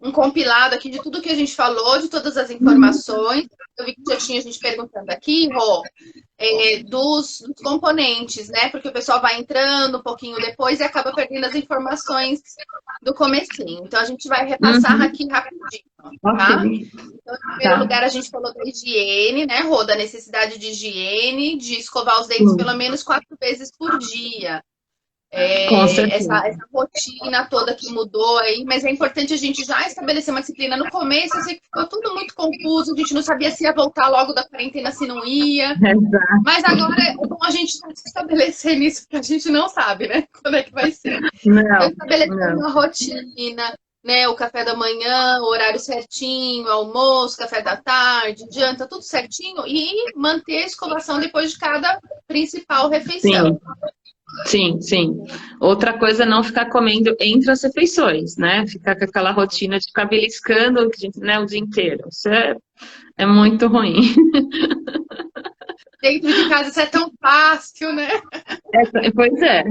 [SPEAKER 1] um compilado aqui de tudo que a gente falou, de todas as informações. Eu vi que já tinha gente perguntando aqui, Rô, dos componentes, né? Porque o pessoal vai entrando um pouquinho depois e acaba perdendo as informações do comecinho. Então a gente vai repassar aqui rapidinho, tá?
[SPEAKER 2] Ok.
[SPEAKER 1] Então, em primeiro lugar, a gente falou da higiene, né, Rô? Da necessidade de higiene, de escovar os dentes pelo menos 4 vezes por dia.
[SPEAKER 2] Com certeza.
[SPEAKER 1] Essa rotina toda que mudou aí, mas é importante a gente já estabelecer uma disciplina. No começo, eu sei que ficou tudo muito confuso, a gente não sabia se ia voltar logo da quarentena, se não ia.
[SPEAKER 2] Exato.
[SPEAKER 1] Mas agora é bom a gente se estabelecer nisso, porque a gente não sabe, né? Quando é que vai ser.
[SPEAKER 2] Não,
[SPEAKER 1] Então, estabelecer
[SPEAKER 2] não.
[SPEAKER 1] uma rotina, né? O café da manhã, o horário certinho, almoço, café da tarde, janta, tudo certinho, e manter a escovação depois de cada principal refeição.
[SPEAKER 2] Sim, sim. Outra coisa é não ficar comendo entre as refeições, né? Ficar com aquela rotina de ficar beliscando, né, o dia inteiro. Isso é muito ruim.
[SPEAKER 1] Dentro de casa isso é tão fácil, né?
[SPEAKER 2] Pois é.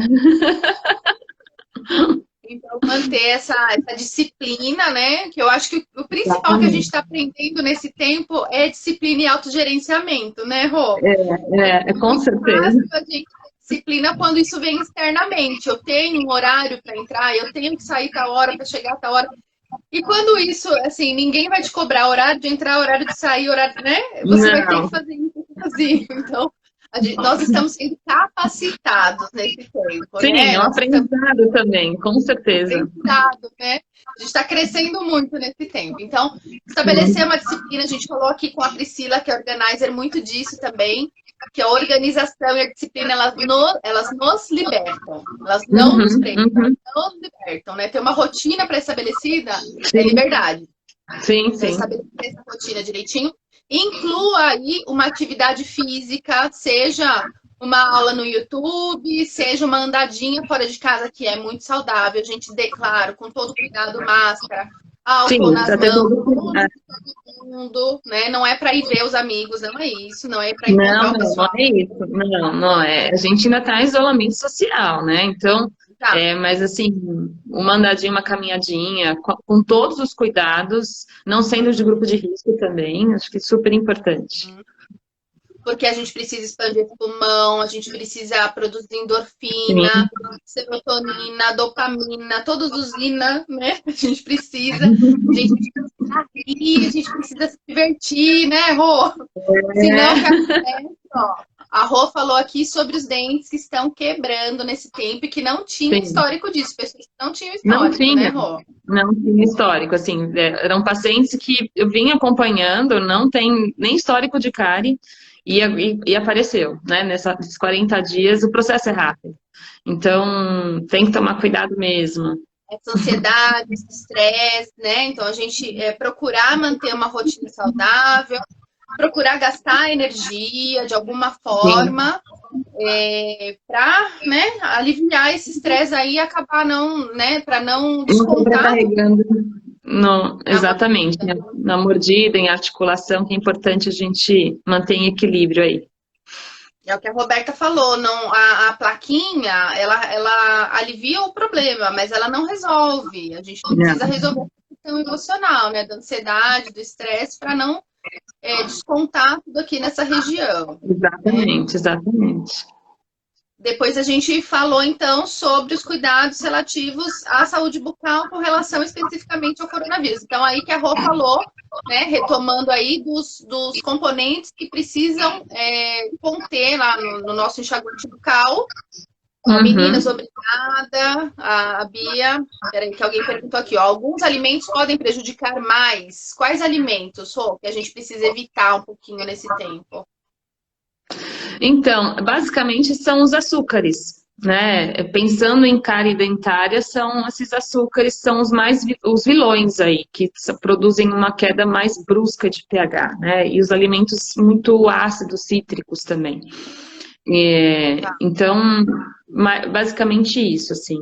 [SPEAKER 1] Então, manter essa disciplina, né? Que eu acho que o principal que a gente está aprendendo nesse tempo é disciplina e autogerenciamento, né, Rô?
[SPEAKER 2] Com certeza.
[SPEAKER 1] A gente disciplina quando isso vem externamente. Eu tenho um horário para entrar, eu tenho que sair tal hora para chegar a tal hora. E quando isso, assim, ninguém vai te cobrar horário de entrar, horário de sair, horário, né? Você vai ter que fazer isso sozinho. Então, nós estamos sendo capacitados nesse tempo.
[SPEAKER 2] Sim,
[SPEAKER 1] né?
[SPEAKER 2] é um aprendizado também, com certeza.
[SPEAKER 1] Aprendizado, né? A gente está crescendo muito nesse tempo. Então, estabelecer uma disciplina, a gente falou aqui com a Priscila, que é organizer, muito disso também, que a organização e a disciplina, elas nos libertam. Elas não nos prendem, elas nos libertam, né? Ter uma rotina pré-estabelecida é liberdade.
[SPEAKER 2] Sim,
[SPEAKER 1] Então,
[SPEAKER 2] sim.
[SPEAKER 1] estabelecer essa rotina direitinho. Inclua aí uma atividade física, seja uma aula no YouTube, seja uma andadinha fora de casa, que é muito saudável. A gente declara com todo cuidado, máscara, álcool nas mãos, todo mundo, né? Não é para ir ver os amigos, não é isso, não é para encontrar o pessoal.
[SPEAKER 2] Não é isso, não é. A gente ainda está em isolamento social, né? Então, mas assim, uma andadinha, uma caminhadinha, com todos os cuidados, não sendo de grupo de risco também, acho que é super importante.
[SPEAKER 1] Porque a gente precisa expandir o pulmão, a gente precisa produzir endorfina, serotonina, dopamina, todos os INA, né? A gente precisa. A gente precisa rir, a gente precisa se divertir, né, Rô? Senão, o que acontece, ó. A Rô falou aqui sobre os dentes que estão quebrando nesse tempo e que não tinha histórico disso. Pessoas que não tinham histórico, né, Rô?
[SPEAKER 2] Não tinha histórico, assim, eram pacientes que eu vinha acompanhando, não tem nem histórico de cárie, e apareceu, né? Nesses 40 dias, o processo é rápido. Então, tem que tomar cuidado mesmo.
[SPEAKER 1] Essa ansiedade, esse estresse, né? Então, a gente procurar manter uma rotina saudável, procurar gastar energia de alguma forma para, né, aliviar esse estresse aí e acabar não, né, para não descontar.
[SPEAKER 2] Não, exatamente, na mordida, em articulação, que é importante a gente manter em equilíbrio aí.
[SPEAKER 1] É o que a Roberta falou, não, a plaquinha, ela alivia o problema, mas ela não resolve. A gente precisa resolver a questão emocional, né, da ansiedade, do estresse, para não descontar tudo aqui nessa região.
[SPEAKER 2] Exatamente, exatamente.
[SPEAKER 1] Depois a gente falou, então, sobre os cuidados relativos à saúde bucal com relação especificamente ao coronavírus. Então, aí que a Rô falou, né, retomando aí dos componentes que precisam conter lá no nosso enxaguante bucal. Meninas, obrigada. A Bia, peraí, que alguém perguntou aqui, ó, alguns alimentos podem prejudicar mais. Quais alimentos, Rô, que a gente precisa evitar um pouquinho nesse tempo?
[SPEAKER 2] Então, basicamente são os açúcares, né, pensando em cárie dentária, são esses açúcares, são os vilões aí, que produzem uma queda mais brusca de pH, né, e os alimentos muito ácidos, cítricos também. Então, basicamente isso, assim.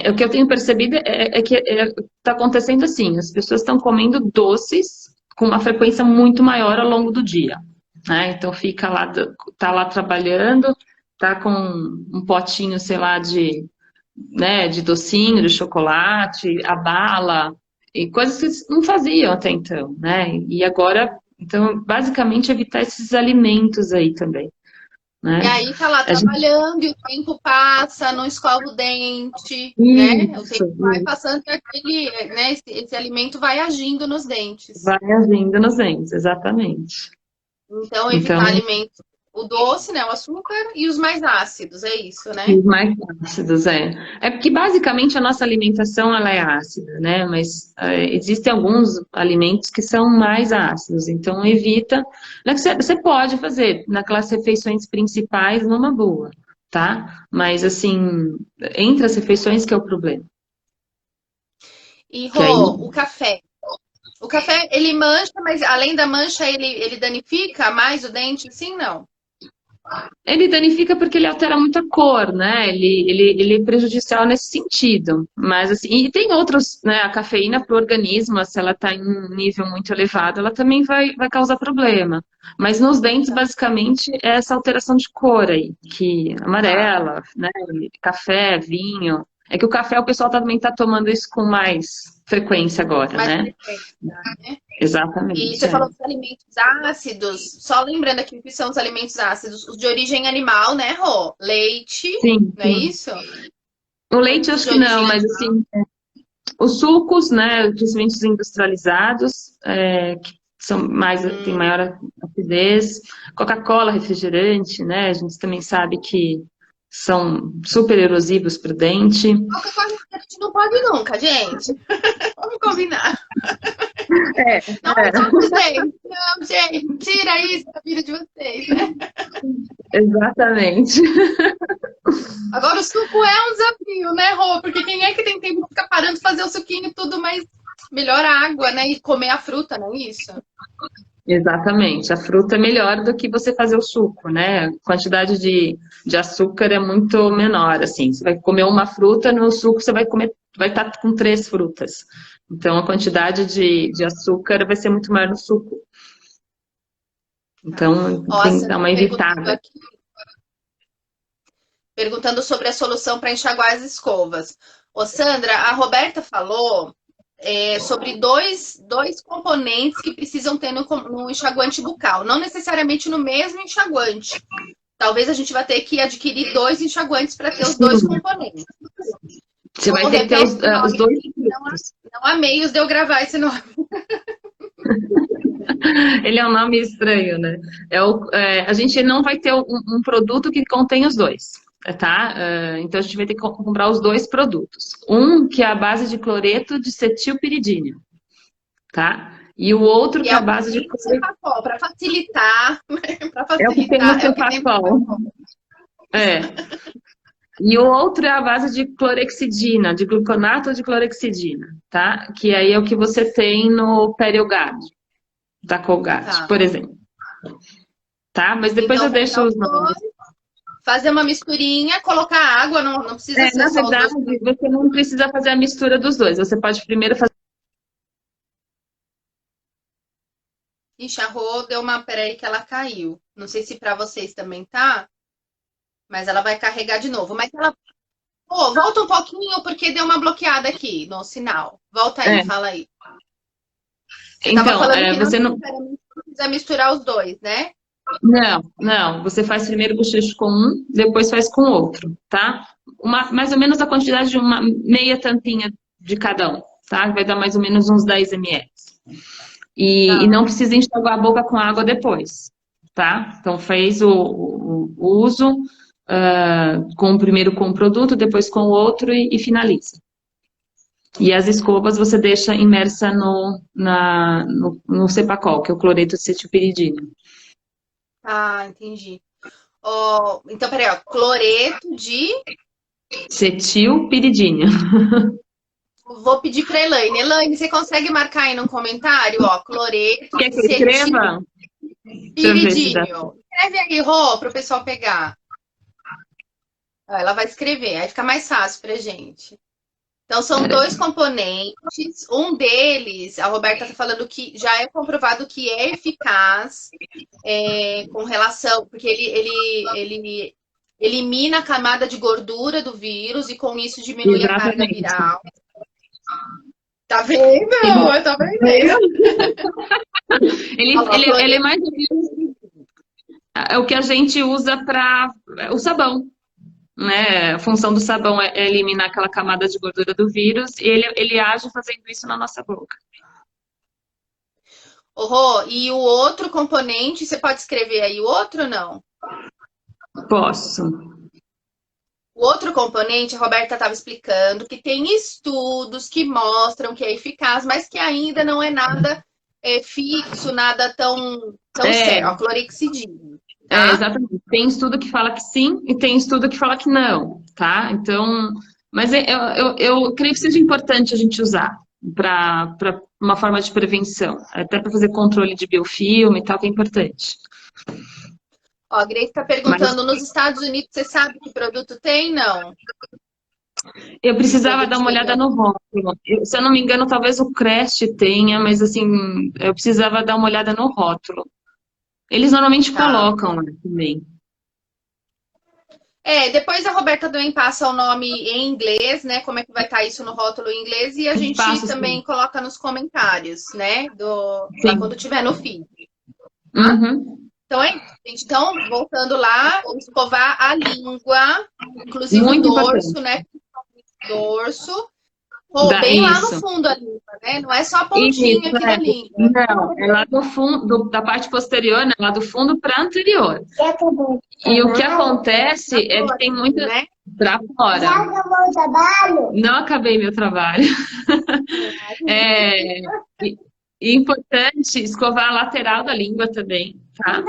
[SPEAKER 2] O que eu tenho percebido é que está acontecendo assim, as pessoas estão comendo doces com uma frequência muito maior ao longo do dia, né? Então fica lá, tá lá trabalhando, tá com um potinho, sei lá, né, de docinho, de chocolate, a bala, e coisas que não faziam até então, né? E agora, então, basicamente evitar esses alimentos aí também.
[SPEAKER 1] E
[SPEAKER 2] Né?
[SPEAKER 1] aí tá lá
[SPEAKER 2] A gente...
[SPEAKER 1] trabalhando e o tempo passa, não escova o dente, né? O
[SPEAKER 2] Isso,
[SPEAKER 1] tempo vai passando e né, esse alimento vai agindo nos dentes.
[SPEAKER 2] vai agindo nos dentes, exatamente.
[SPEAKER 1] Então,
[SPEAKER 2] Então,
[SPEAKER 1] evitar alimentos, o doce, né, o açúcar e os mais ácidos, é isso, né?
[SPEAKER 2] os mais ácidos, é. É porque basicamente a nossa alimentação ela é ácida, né? Mas existem alguns alimentos que são mais ácidos, então evita. Né, que você pode fazer naquelas refeições principais numa boa, tá? Mas assim, entre as refeições que é o problema.
[SPEAKER 1] E,
[SPEAKER 2] Que aí
[SPEAKER 1] Rô, o café. O café, ele mancha, mas além da mancha, ele danifica mais o dente? Sim, não?
[SPEAKER 2] ele danifica porque ele altera muito a cor, né? Ele é prejudicial nesse sentido. Mas assim, e tem outros, né? A cafeína para o organismo, se ela está em um nível muito elevado, ela também vai causar problema. Mas nos dentes, basicamente, é essa alteração de cor aí, que
[SPEAKER 1] Tá.
[SPEAKER 2] amarela, né? Café, vinho. É que o café o pessoal também está tomando isso com mais frequência agora,
[SPEAKER 1] Mais
[SPEAKER 2] né?
[SPEAKER 1] frequente, né? E
[SPEAKER 2] Exatamente.
[SPEAKER 1] você
[SPEAKER 2] É.
[SPEAKER 1] falou dos alimentos ácidos. Só lembrando aqui o que são os alimentos ácidos. Os de origem animal, né, Rô? Leite,
[SPEAKER 2] Sim,
[SPEAKER 1] não é
[SPEAKER 2] sim.
[SPEAKER 1] isso?
[SPEAKER 2] O leite
[SPEAKER 1] Produtos
[SPEAKER 2] acho
[SPEAKER 1] de
[SPEAKER 2] que não,
[SPEAKER 1] origem
[SPEAKER 2] mas
[SPEAKER 1] animal.
[SPEAKER 2] assim, os sucos, né, principalmente os industrializados, que são têm
[SPEAKER 1] Hum.
[SPEAKER 2] maior acidez. Coca-Cola, refrigerante, né, a gente também sabe que são super erosivos para o dente.
[SPEAKER 1] Coca-Cola a gente não pode nunca, gente. Vamos combinar.
[SPEAKER 2] É,
[SPEAKER 1] Não é só pros dentes. Não, gente. Tira isso da vida de vocês, né?
[SPEAKER 2] exatamente.
[SPEAKER 1] Agora, o suco é um desafio, né, Rô? Porque quem é que tem tempo de ficar parando de fazer o suquinho e tudo, mas melhor a água, né? E comer a fruta, não é isso?
[SPEAKER 2] Exatamente. A fruta é melhor do que você fazer o suco, né? A quantidade de açúcar é muito menor, assim. Você vai comer uma fruta, no suco você vai estar com 3 frutas. Então a quantidade de açúcar vai ser muito maior no suco.
[SPEAKER 1] Tá.
[SPEAKER 2] Então
[SPEAKER 1] Ó, a
[SPEAKER 2] tem que dar
[SPEAKER 1] Sandra
[SPEAKER 2] uma
[SPEAKER 1] perguntando
[SPEAKER 2] evitada.
[SPEAKER 1] aqui, perguntando sobre a solução para enxaguar as escovas. Ô, Sandra, a Roberta falou sobre dois componentes que precisam ter no enxaguante bucal, não necessariamente no mesmo enxaguante. Talvez a gente vá ter que adquirir 2 enxaguantes para ter os 2 componentes.
[SPEAKER 2] Você vai
[SPEAKER 1] Ou
[SPEAKER 2] ter que ter
[SPEAKER 1] repete o
[SPEAKER 2] os
[SPEAKER 1] nome,
[SPEAKER 2] dois
[SPEAKER 1] porque
[SPEAKER 2] produtos.
[SPEAKER 1] não há meios de eu gravar esse nome.
[SPEAKER 2] Ele é um nome estranho, né? A gente não vai ter um produto que contém os dois, tá? Então a gente vai ter que comprar os 2 produtos. Um que é a base de cloreto de cetilpiridina, tá? E o outro
[SPEAKER 1] E
[SPEAKER 2] que
[SPEAKER 1] é
[SPEAKER 2] é a
[SPEAKER 1] o que
[SPEAKER 2] base de
[SPEAKER 1] tem no
[SPEAKER 2] cloreto.
[SPEAKER 1] Cepacol, para facilitar, para
[SPEAKER 2] É o que tem no
[SPEAKER 1] facilitar, é o que tem no
[SPEAKER 2] Cepacol.
[SPEAKER 1] Cepacol.
[SPEAKER 2] É. E o outro é a base de clorexidina, de gluconato de clorexidina, tá? Que aí é o que você tem no Periogard, da Colgate,
[SPEAKER 1] Tá.
[SPEAKER 2] por exemplo. Tá? Mas depois
[SPEAKER 1] Então,
[SPEAKER 2] eu deixo
[SPEAKER 1] comprar
[SPEAKER 2] os
[SPEAKER 1] os
[SPEAKER 2] nomes.
[SPEAKER 1] dois, fazer uma misturinha, colocar água, não precisa ser
[SPEAKER 2] Na
[SPEAKER 1] só os
[SPEAKER 2] verdade,
[SPEAKER 1] 2 produtos.
[SPEAKER 2] você não precisa fazer a mistura dos dois. Você pode primeiro fazer.
[SPEAKER 1] Ixi, a Rô deu uma. Peraí, que ela caiu. Não sei se para vocês também tá, mas ela vai carregar de novo. Mas ela. Pô, volta um pouquinho, porque deu uma bloqueada aqui no sinal. Volta aí,
[SPEAKER 2] É,
[SPEAKER 1] fala aí. Você estava
[SPEAKER 2] então,
[SPEAKER 1] falando que não
[SPEAKER 2] você não.
[SPEAKER 1] necessariamente precisa misturar os dois, né?
[SPEAKER 2] Não, não. Você faz primeiro o bochecho com um, depois faz com o outro, tá? Mais ou menos a quantidade de uma meia tampinha de cada um, tá? Vai dar mais ou menos uns 10 ml. E
[SPEAKER 1] Tá.
[SPEAKER 2] não precisa enxaguar a boca com água depois, tá? Então fez o uso primeiro com um produto, depois com o outro e finaliza. E as escovas você deixa imersa no Cepacol, que é o cloreto de cetilpiridina.
[SPEAKER 1] Ah, entendi. Ó, então, peraí, ó, cloreto de...
[SPEAKER 2] Cetilpiridina.
[SPEAKER 1] Vou pedir para Elaine. Elaine, você consegue marcar aí no comentário, ó, cloreto
[SPEAKER 2] Quer
[SPEAKER 1] de
[SPEAKER 2] que eu escreva? Deixa eu ver se dá.
[SPEAKER 1] cetilpiridínio. Escreve aí, Rô, para o pessoal pegar. Ó, ela vai escrever, aí fica mais fácil pra gente. Então, são dois componentes. Um deles, a Roberta está falando que já é comprovado que é eficaz com relação, porque ele elimina a camada de gordura do vírus e com isso diminui a carga
[SPEAKER 2] Exatamente.
[SPEAKER 1] viral. Tá vendo? Tá vendo?
[SPEAKER 2] Ele é mais ou menos o que a gente usa para o sabão. Né? A função do sabão é eliminar aquela camada de gordura do vírus e ele age fazendo isso na nossa boca.
[SPEAKER 1] Ô, Rô, e o outro componente, você pode escrever aí o outro ou não?
[SPEAKER 2] Posso.
[SPEAKER 1] O outro componente, a Roberta estava explicando, que tem estudos que mostram que é eficaz, mas que ainda não é nada fixo, nada tão sério. A clorexidina. Tá?
[SPEAKER 2] Exatamente. Tem estudo que fala que sim e tem estudo que fala que não, tá? Então, mas eu creio que seja importante a gente usar para uma forma de prevenção, até para fazer controle de biofilme e tal, que é importante.
[SPEAKER 1] Ó, a Grace está perguntando, nos Estados Unidos, você sabe que produto tem? Não.
[SPEAKER 2] Eu precisava dar uma olhada no rótulo. Se eu não me engano, talvez o Crest tenha, mas assim, eu precisava dar uma olhada no rótulo. Eles normalmente colocam lá também.
[SPEAKER 1] Depois a Roberta também passa o nome em inglês, né? Como é que vai estar isso no rótulo em inglês e a gente também coloca nos comentários, né? Lá quando tiver no feed. Tá?
[SPEAKER 2] Uhum.
[SPEAKER 1] Então é isso, gente. Então, voltando lá, escovar a língua, inclusive
[SPEAKER 2] muito
[SPEAKER 1] o dorso,
[SPEAKER 2] importante.
[SPEAKER 1] né? Dorso. Bem lá no fundo a língua, né? Não é só a pontinha aqui da língua.
[SPEAKER 2] Não, é lá do fundo, da parte posterior, né? Lá do fundo para anterior. E o que acontece é que tem muita...
[SPEAKER 1] Né?
[SPEAKER 2] Pra fora.
[SPEAKER 3] Já acabou o trabalho?
[SPEAKER 2] Não acabei meu trabalho. E importante escovar a lateral da língua também, tá?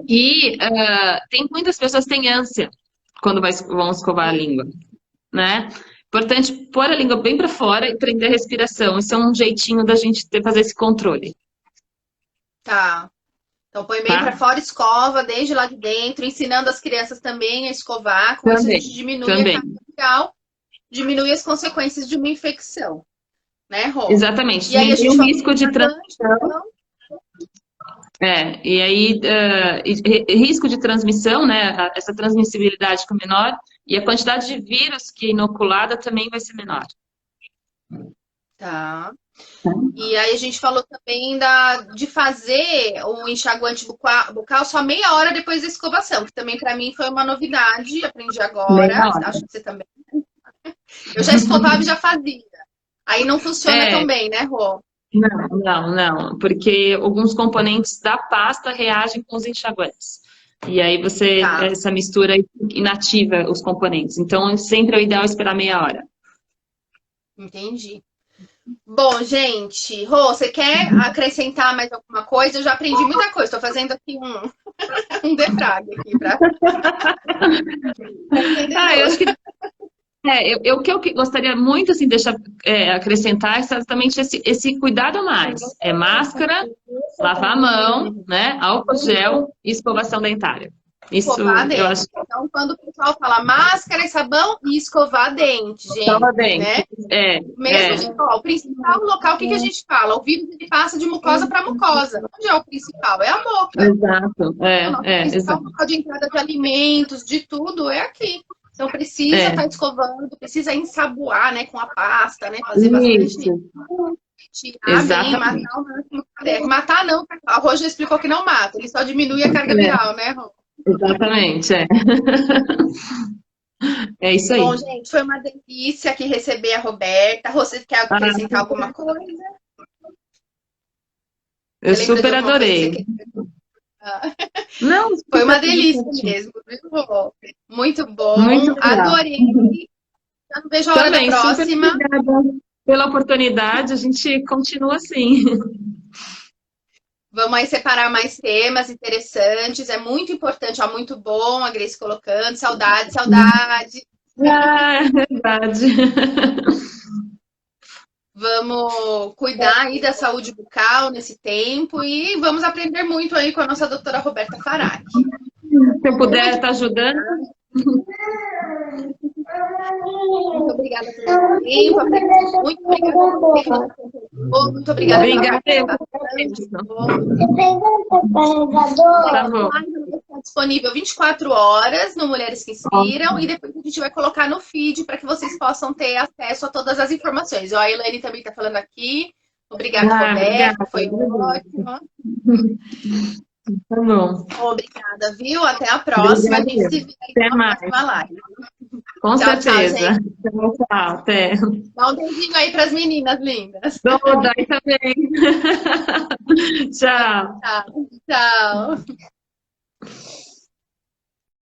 [SPEAKER 2] E tem muitas pessoas que têm ânsia quando vão escovar a língua, né? Importante pôr a língua bem para fora e prender a respiração. Isso é um jeitinho da gente fazer esse controle.
[SPEAKER 1] Tá. Então põe bem para fora, escova desde lá de dentro, ensinando as crianças também a escovar. Com isso a gente diminui a carga viral, diminui as consequências de uma infecção. Né, Rô?
[SPEAKER 2] Exatamente.
[SPEAKER 1] E aí a gente
[SPEAKER 2] tem um risco de transmissão. E aí, risco de transmissão, né? Essa transmissibilidade fica menor e a quantidade de vírus que é inoculada também vai ser menor.
[SPEAKER 1] Tá. E aí a gente falou também de fazer o enxaguante bucal só meia hora depois da escovação, que também para mim foi uma novidade, aprendi agora, acho que você também. Eu já escovava e já fazia. Aí não funciona tão bem, né, Rô?
[SPEAKER 2] Não, porque alguns componentes da pasta reagem com os enxaguantes. E aí essa mistura inativa os componentes. Então, sempre é o ideal esperar meia hora.
[SPEAKER 1] Entendi. Bom, gente, Rô, você quer acrescentar mais alguma coisa? Eu já aprendi muita coisa, estou fazendo aqui um defrag aqui para.
[SPEAKER 2] Eu acho que o que eu gostaria muito assim, acrescentar é exatamente esse cuidado a mais. É máscara, lavar a mão, né? Álcool gel e escovação dentária. Isso eu acho.
[SPEAKER 1] Então, quando o pessoal fala máscara e sabão e escovar dente, gente.
[SPEAKER 2] Escovar dente.
[SPEAKER 1] Né? O principal local, o que a gente fala? O vírus ele passa de mucosa para mucosa. Onde é o principal? É a boca.
[SPEAKER 2] Exato.
[SPEAKER 1] O principal local de entrada de alimentos, de tudo, é aqui. Então precisa estar escovando, precisa ensaboar, né, com a pasta, né, fazer bastante. Tirar bem, matar o máximo que puder. Matar não, a Rô já explicou que não mata, ele só diminui a carga viral, né, Rô?
[SPEAKER 2] Exatamente, É isso aí.
[SPEAKER 1] Bom, gente, foi uma delícia aqui receber a Roberta. Você quer acrescentar alguma coisa?
[SPEAKER 2] Eu super adorei.
[SPEAKER 1] Não, foi uma delícia mesmo, viu? Muito bom. Adorei. Já não vejo a hora da próxima.
[SPEAKER 2] Super obrigada pela oportunidade, a gente continua assim.
[SPEAKER 1] Vamos aí separar mais temas interessantes. É muito importante, ó, muito bom a Grace colocando. Saudade, saudade.
[SPEAKER 2] Ah, é verdade.
[SPEAKER 1] Vamos cuidar aí da saúde bucal nesse tempo e vamos aprender muito aí com a nossa doutora Roberta Farac.
[SPEAKER 2] Se eu puder estar ajudando.
[SPEAKER 1] Muito obrigada pelo tempo. Muito obrigada. Muito obrigada.
[SPEAKER 2] Obrigada.
[SPEAKER 1] Tá bom. Está disponível 24 horas no Mulheres que Inspiram e depois a gente vai colocar no feed para que vocês possam ter acesso a todas as informações. Ó, a Elaine também está falando aqui. Obrigada, Roberta. Foi ótimo.
[SPEAKER 2] Tá bom.
[SPEAKER 1] Obrigada, viu? Até a próxima. A gente se vê aí na próxima live.
[SPEAKER 2] Com
[SPEAKER 1] tchau,
[SPEAKER 2] certeza.
[SPEAKER 1] Tchau,
[SPEAKER 2] até.
[SPEAKER 1] Dá um beijinho aí para as meninas lindas.
[SPEAKER 2] Dou daí também. Tchau.
[SPEAKER 1] Tchau. Tchau.